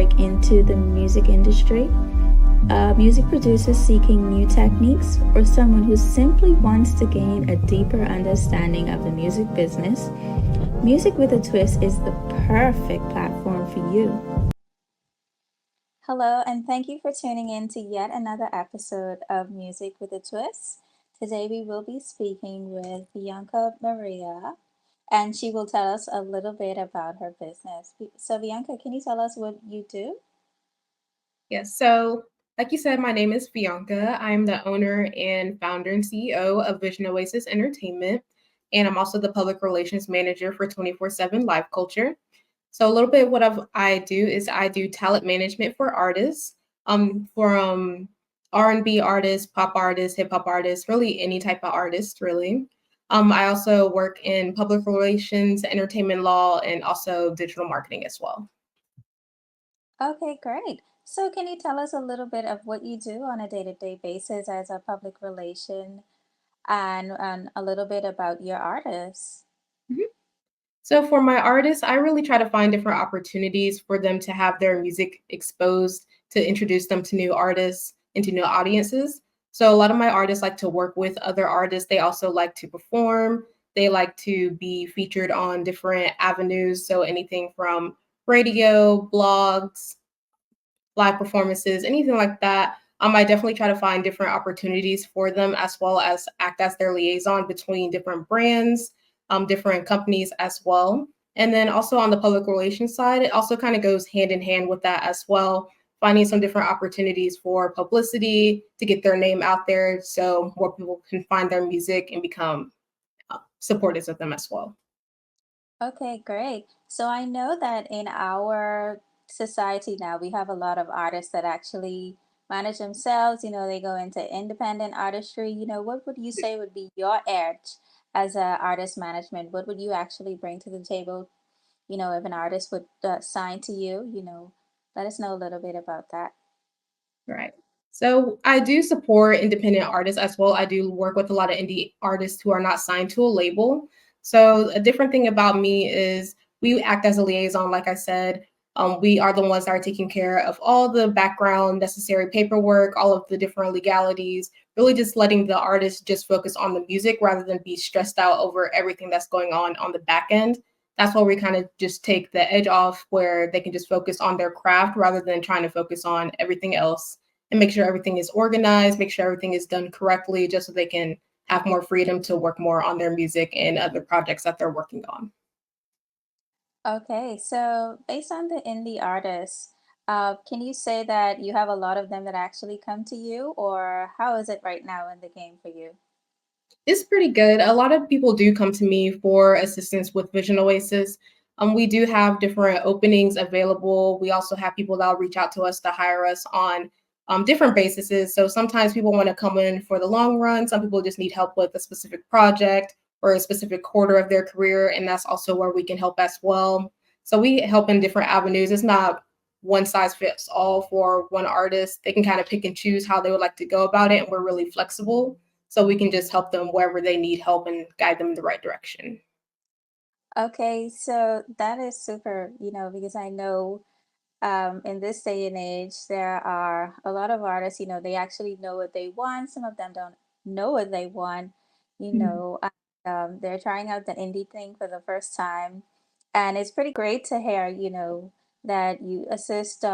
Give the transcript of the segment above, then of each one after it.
break into the music industry, a music producer seeking new techniques, or someone who simply wants to gain a deeper understanding of the music business, Music with a Twist is the perfect platform for you. Hello, and thank you for tuning in to yet another episode of Music with a Twist. Today we will be speaking with Vianca Mireya, and she will tell us a little bit about her business. So, Bianca, can you tell us what you do? Yes. So, like you said, my name is Vianca. I'm the owner and founder and CEO of Vision Oasis Entertainment. And I'm also the public relations manager for 24/7 Live Culture. So, a little bit what I do is I do talent management for artists, from R&B artists, pop artists, hip hop artists, really any type of artist, really. I also work in public relations, entertainment law, and also digital marketing as well. Okay, great. So, can you tell us a little bit of what you do on a day-to-day basis as a public relation and a little bit about your artists? So for my artists, I really try to find different opportunities for them to have their music exposed, to introduce them to new artists and to new audiences. So a lot of my artists like to work with other artists. They also like to perform. They like to be featured on different avenues. So anything from radio, blogs, live performances, anything like that. I definitely try to find different opportunities for them as well as act as their liaison between different brands, different companies as well. And then also on the public relations side, it also kind of goes hand in hand with that as well, finding some different opportunities for publicity to get their name out there so more people can find their music and become supporters of them as well. Okay, great. So I know that in our society now, we have a lot of artists that actually manage themselves. They go into independent artistry. What would you say would be your edge as a artist management? What would you actually bring to the table? If an artist would sign to you, let us know a little bit about that. Right. So I do support independent artists as well. I do work with a lot of indie artists who are not signed to a label. So a different thing about me is we act as a liaison, like I said. We are the ones that are taking care of all the background necessary paperwork, all of the different legalities, really just letting the artist just focus on the music rather than be stressed out over everything that's going on the back end. That's where we kind of just take the edge off where they can just focus on their craft rather than trying to focus on everything else and make sure everything is organized, make sure everything is done correctly, just so they can have more freedom to work more on their music and other projects that they're working on. Okay, so based on the indie artists, can you say that you have a lot of them that actually come to you, or how is it right now in the game for you? It's pretty good. A lot of people do come to me for assistance with Vision Oasis. We do have different openings available. We also have people that'll reach out to us to hire us on different bases. So sometimes people want to come in for the long run. Some people just need help with a specific project or a specific quarter of their career, and that's also where we can help as well. So we help in different avenues. It's not one size fits all for one artist. They can kind of pick and choose how they would like to go about it, and we're really flexible so we can just help them wherever they need help and guide them in the right direction. Okay, so that is super, because I know in this day and age, there are a lot of artists, they actually know what they want. Some of them don't know what they want, you Mhm. know, and, they're trying out the indie thing for the first time. And it's pretty great to hear, that you assist.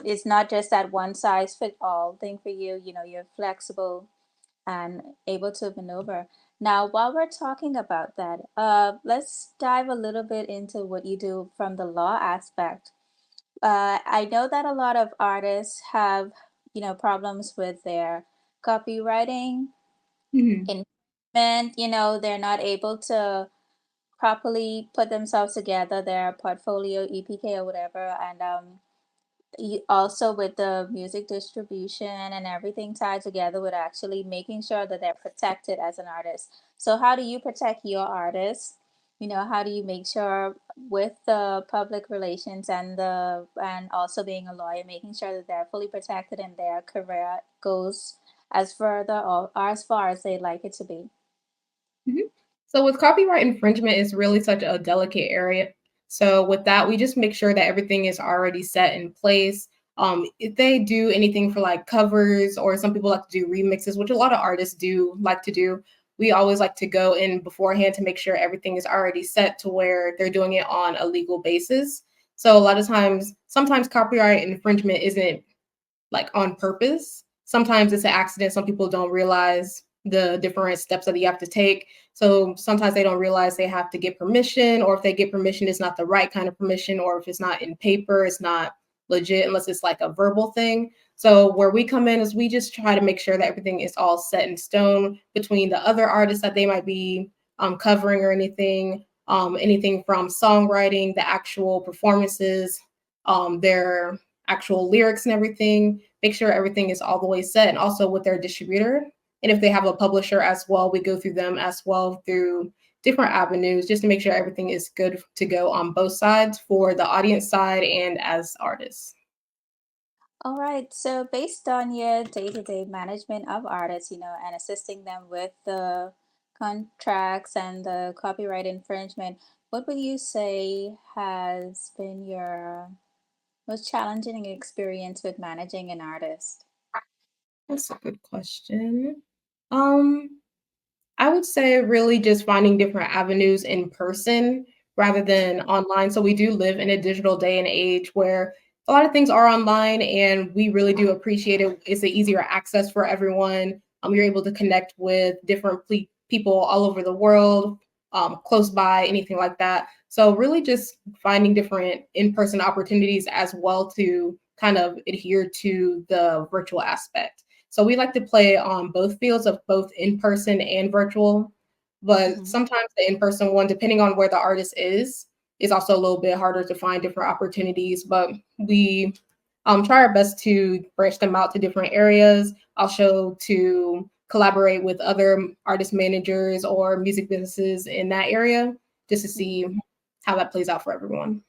It's not just that one size fit all thing for you, you're flexible and able to maneuver. Now, while we're talking about that, let's dive a little bit into what you do from the law aspect. I know that a lot of artists have, problems with their copywriting, Mhm. infringement, they're not able to properly put themselves together, their portfolio, EPK or whatever, and also with the music distribution and everything tied together with actually making sure that they're protected as an artist. So how do you protect your artists? How do you make sure with the public relations and also being a lawyer, making sure that they're fully protected and their career goes as further or as far as they'd like it to be? Mhm. So with copyright infringement, it's really such a delicate area. So with that, we just make sure that everything is already set in place. If they do anything for like covers, or some people like to do remixes, which a lot of artists do like to do, we always like to go in beforehand to make sure everything is already set to where they're doing it on a legal basis. So a lot of times, sometimes copyright infringement isn't like on purpose. Sometimes it's an accident. Some people don't realize the different steps that you have to take. So sometimes they don't realize they have to get permission, or if they get permission, it's not the right kind of permission, or if it's not in paper, it's not legit unless it's like a verbal thing. So where we come in is we just try to make sure that everything is all set in stone between the other artists that they might be covering, or anything from songwriting, the actual performances, their actual lyrics and everything, make sure everything is all the way set, and also with their distributor. And if they have a publisher as well, we go through them as well through different avenues just to make sure everything is good to go on both sides, for the audience side and as artists. All right. So based on your day-to-day management of artists, and assisting them with the contracts and the copyright infringement, what would you say has been your most challenging experience with managing an artist? That's a good question. Um, I would say really just finding different avenues in person rather than online. So we do live in a digital day and age where a lot of things are online, and we really do appreciate it. It's an easier access for everyone. You're able to connect with different people all over the world, close by, anything like that. So really just finding different in-person opportunities as well to kind of adhere to the virtual aspect. So we like to play on both fields of both in person and virtual. But Mhm. sometimes the in person one, depending on where the artist is also a little bit harder to find different opportunities. But we try our best to branch them out to different areas, also to collaborate with other artist managers or music businesses in that area, just to see Mhm. how that plays out for everyone.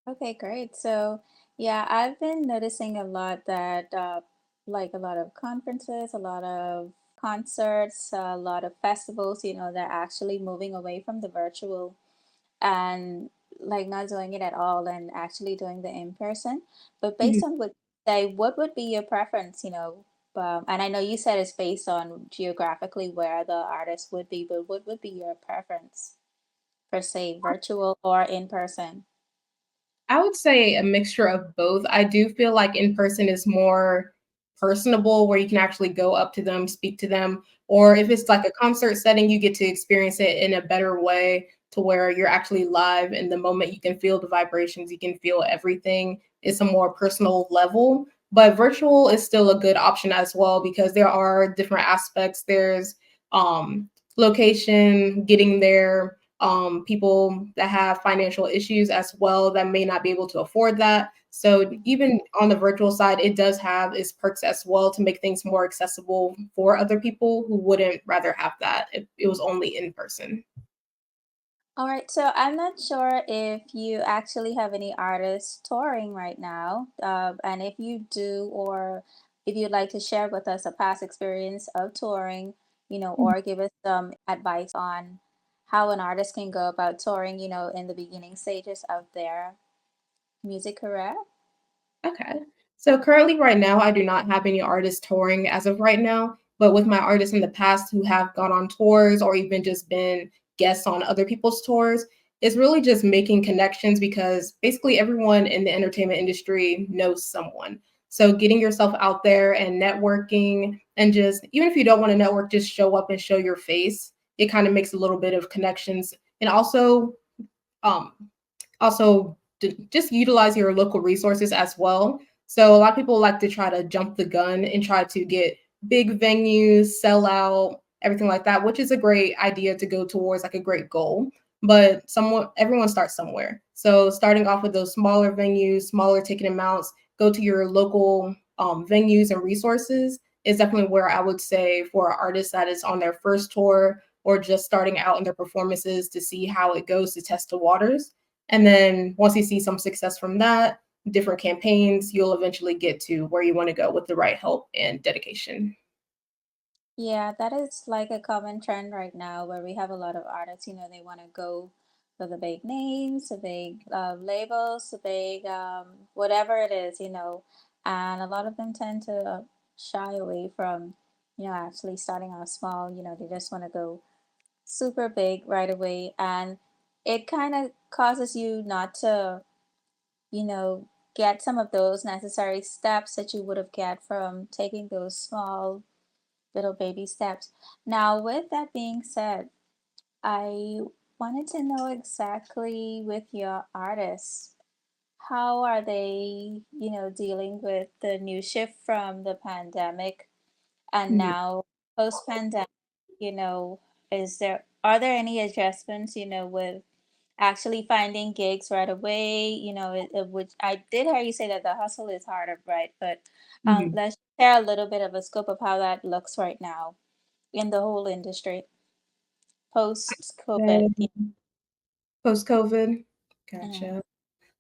Okay, great. So, yeah, I've been noticing a lot that, like a lot of conferences, a lot of concerts, a lot of festivals, they're actually moving away from the virtual and like not doing it at all and actually doing the in person. But Mhm. based on what say, what would be your preference, and I know you said it's based on geographically where the artist would be, but what would be your preference for say virtual or in person? I would say a mixture of both. I do feel like in person is more personable, where you can actually go up to them, speak to them, or if it's like a concert setting, you get to experience it in a better way to where you're actually live in the moment. You can feel the vibrations, you can feel everything. It's a more personal level. But virtual is still a good option as well, because there are different aspects. There's um location, getting there, people that have financial issues as well that may not be able to afford that. So even on the virtual side, it does have its perks as well to make things more accessible for other people who wouldn't rather have that if it was only in person. All right, so I'm not sure if you actually have any artists touring right now, and if you do, or if you'd like to share with us a past experience of touring, or give us some advice on how an artist can go about touring, in the beginning stages of their music career. Okay. So currently, right now, I do not have any artists touring as of right now. But with my artists in the past who have gone on tours or even just been guests on other people's tours, it's really just making connections, because basically everyone in the entertainment industry knows someone. So getting yourself out there and networking, and just even if you don't want to network, just show up and show your face. It kind of makes a little bit of connections. And um, also just utilize your local resources as well. So a lot of people like to try to jump the gun and try to get big venues, sell out, everything like that, which is a great idea to go towards, like a great goal. But everyone starts somewhere. So starting off with those smaller venues, smaller ticket amounts, go to your local venues and resources is definitely where I would say for an artist that is on their first tour or just starting out in their performances, to see how it goes, to test the waters. And then once you see some success from that, different campaigns, you'll eventually get to where you want to go with the right help and dedication. Yeah, that is like a common trend right now where we have a lot of artists, they want to go for the big names, the big labels, the big whatever it is, and a lot of them tend to shy away from, actually starting out small. They just want to go super big right away, and it kind of causes you not to, you know, get some of those necessary steps that you would have get from taking those small little baby steps. Now, with that being said, I wanted to know exactly with your artists, how are they, dealing with the new shift from the pandemic and Mhm. now post-pandemic, you know, are there any adjustments, with actually finding gigs right away, which I did hear you say that the hustle is harder, right? But Mhm. let's share a little bit of a scope of how that looks right now in the whole industry post-COVID. Then post-COVID, Mhm. gotcha.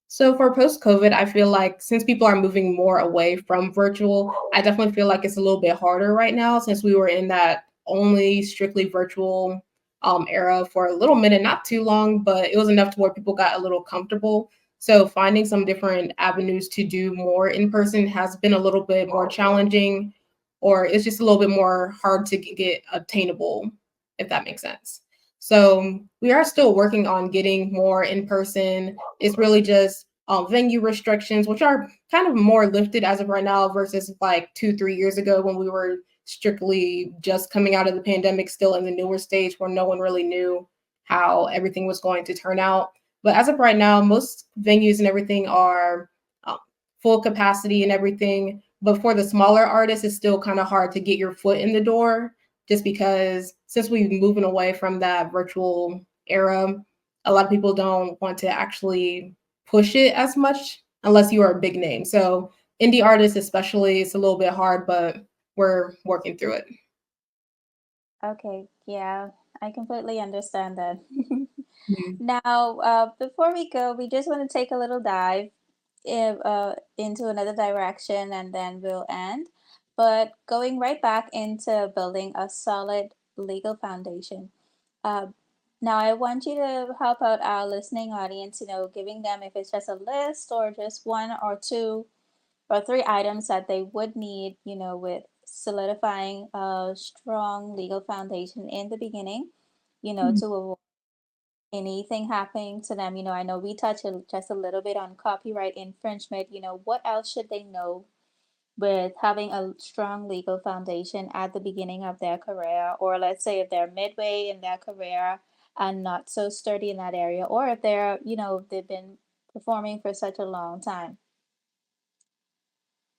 So for post-COVID, I feel like since people are moving more away from virtual, I definitely feel like it's a little bit harder right now since we were in that only strictly virtual era for a little minute, not too long, but it was enough to where people got a little comfortable. So finding some different avenues to do more in person has been a little bit more challenging, or it's just a little bit more hard to get attainable, if that makes sense. So we are still working on getting more in person. It's really just venue restrictions, which are kind of more lifted as of right now versus like 2, 3 years ago when we were strictly just coming out of the pandemic, still in the newer stage where no one really knew how everything was going to turn out. But as of right now, most venues and everything are um, full capacity and everything. But for the smaller artists, it's still kind of hard to get your foot in the door just because since we're moving away from that virtual era, a lot of people don't want to actually push it as much unless you are a big name. So indie artists especially, it's a little bit hard, but we're working through it. Okay, yeah, I completely understand that. Mhm. Now, before we go, we just want to take a little dive into another direction and then we'll end. But going right back into building a solid legal foundation. Uh, Now, I want you to help out our listening audience, giving them if it's just a list or just one or two or three items that they would need, with solidifying a strong legal foundation in the beginning, Mhm. to avoid anything happening to them. I know we touched just a little bit on copyright infringement. What else should they know with having a strong legal foundation at the beginning of their career, or let's say if they're midway in their career and not so sturdy in that area, or if they've been performing for such a long time.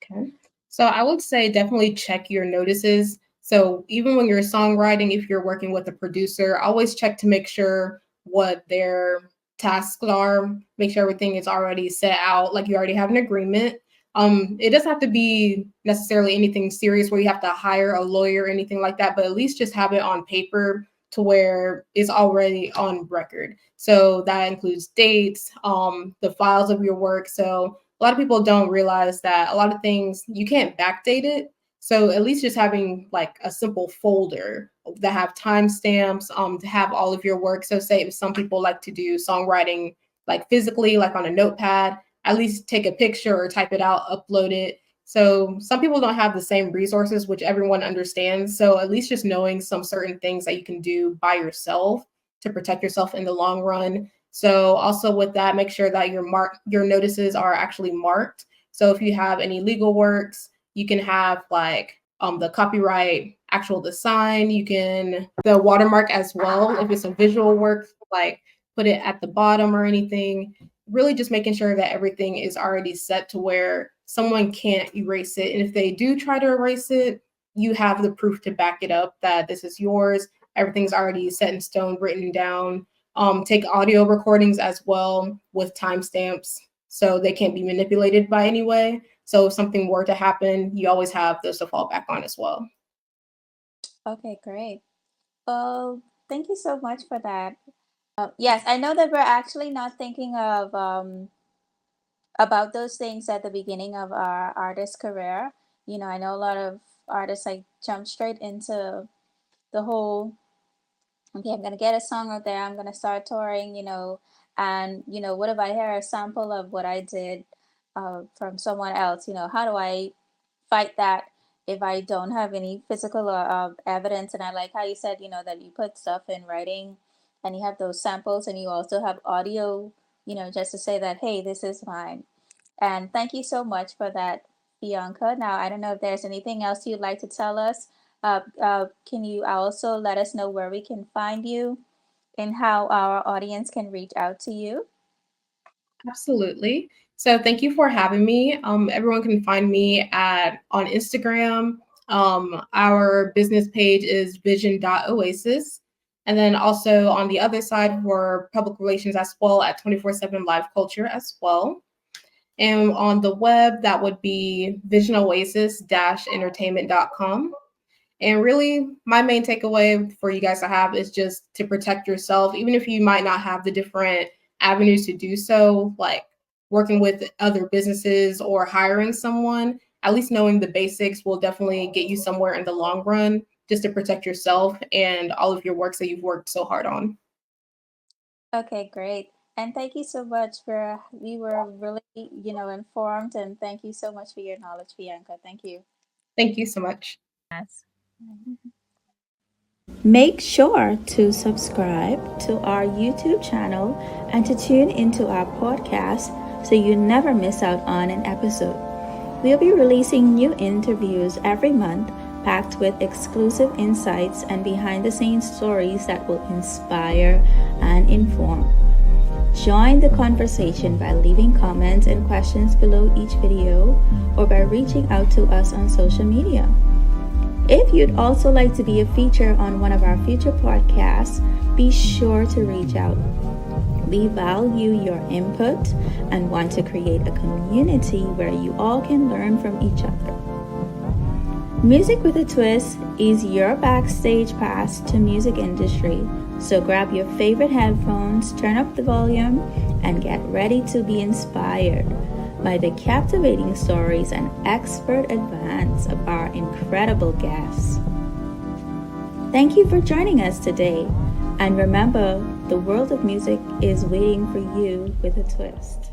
Okay. So I would say definitely check your notices. So even when you're songwriting, if you're working with a producer, always check to make sure what their tasks are, make sure everything is already set out, like you already have an agreement. It doesn't have to be necessarily anything serious where you have to hire a lawyer or anything like that, but at least just have it on paper to where it's already on record. So that includes dates, the files of your work. So a lot of people don't realize that a lot of things you can't backdate it. So at least just having like a simple folder that have timestamps, to have all of your work. So say if some people like to do songwriting like physically, like on a notepad, at least take a picture or type it out, upload it. So some people don't have the same resources, which everyone understands. So at least just knowing some certain things that you can do by yourself to protect yourself in the long run. So also with that, make sure that your notices are actually marked. So if you have any legal works, you can have like the copyright, actual the sign, you can the watermark as well. If it's a visual work, like put it at the bottom or anything. Really just making sure that everything is already set to where someone can't erase it. And if they do try to erase it, you have the proof to back it up that this is yours. Everything's already set in stone, written down. Take audio recordings as well with timestamps so they can't be manipulated by any way. So if something were to happen, you always have those to fall back on as well. Okay, great. Well, thank you so much for that. Yes, I know that we're actually not thinking of about those things at the beginning of our artist career. I know a lot of artists like jump straight into the whole okay, I'm gonna get a song out there, I'm gonna start touring, and what if I hear a sample of what I did from someone else? How do I fight that if I don't have any physical evidence? And I like how you said, that you put stuff in writing and you have those samples and you also have audio, just to say that, hey, this is mine. And thank you so much for that, Bianca. Now, I don't know if there's anything else you'd like to tell us. Can you also let us know where we can find you and how our audience can reach out to you? Absolutely. So thank you for having me. Everyone can find me on Instagram. Our business page is Vision Oasis. And then also on the other side for public relations as well at 24/7 Live Culture as well. And on the web, that would be visionoasis-entertainment.com. And really, my main takeaway for you guys to have is just to protect yourself, even if you might not have the different avenues to do so, like working with other businesses or hiring someone. At least knowing the basics will definitely get you somewhere in the long run, just to protect yourself and all of your works that you've worked so hard on. Okay, great. And thank you so much for, we were really, informed, and thank you so much for your knowledge, Bianca. Thank you. Thank you so much. Yes. Make sure to subscribe to our YouTube channel and to tune into our podcast so you never miss out on an episode. We'll be releasing new interviews every month, packed with exclusive insights and behind the scenes stories that will inspire and inform. Join the conversation by leaving comments and questions below each video or by reaching out to us on social media. If you'd also like to be a feature on one of our future podcasts, be sure to reach out. We value your input and want to create a community where you all can learn from each other. Music with a Twist is your backstage pass to music industry. So grab your favorite headphones, turn up the volume, and get ready to be inspired by the captivating stories and expert advance of our incredible guests. Thank you for joining us today. And remember, the world of music is waiting for you with a twist.